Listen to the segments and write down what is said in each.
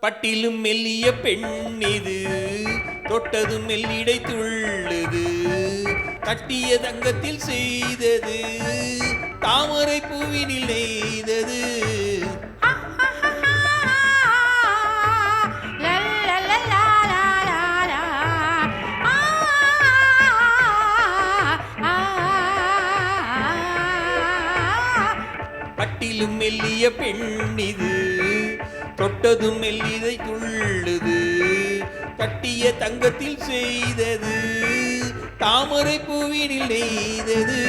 பட்டிலும் மெல்லிய பெண் இது, தொட்டதும் மெல்லிடை துள்ளுது. கட்டிய தங்கத்தில் செய்தது, தாமரை பூவினில் நெய்தது. பட்டிலும் மெல்லிய பெண் இது, தொட்டதும் மெல்லிடை துள்ளுது. கட்டிய தங்கத்தில் செய்தது, தாமரை பூவினில் நெய்தது.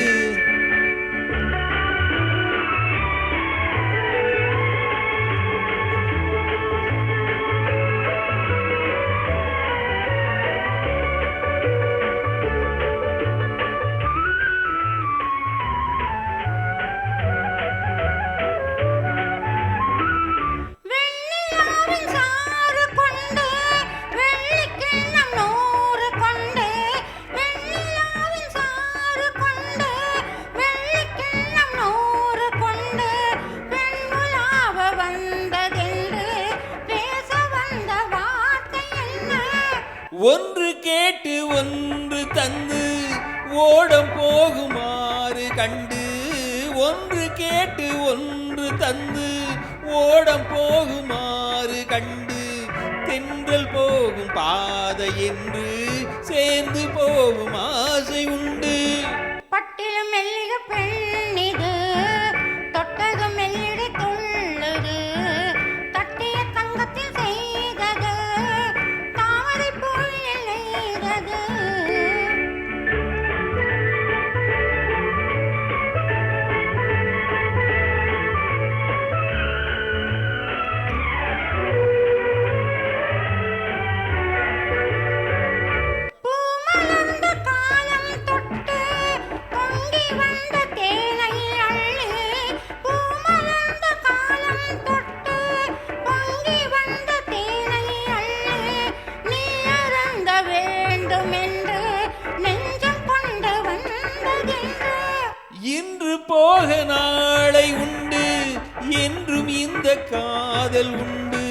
ஒன்று கேட்டு ஒன்று தந்து ஓடம் போகுமாறு கண்டு, ஒன்று கேட்டு ஒன்று தந்து ஓடம் போகுமாறு கண்டு, தென்றல் போகும் பாதை என்று சேர்ந்து போகும் ஆசை உண்டு. பட்டிலும் மெல்லிய பெண் இது, தொட்டதும் மெல்லிடை துள்ளுது. கட்டிய தங்கத்தில் செய்தது, தாமரை பூவினில் நெய்தது. இன்று போக நாளை உண்டு, என்றும் இந்த காதல் உண்டு.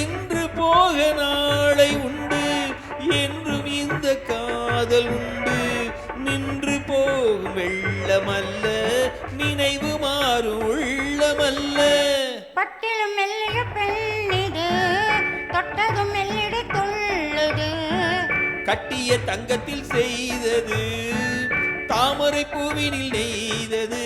இன்று போக நாளை உண்டு, என்றும் இந்த காதல் உண்டு. நின்று போகும் வெள்ளமல்ல, நினைவு மாறும் உள்ளமல்ல. பட்டிலும் மெல்லிய பெண் இது, தொட்டதும் மெல்லிடை துள்ளுது. கட்டிய தங்கத்தில் செய்தது, தாமரை பூவினில் நெய்தது.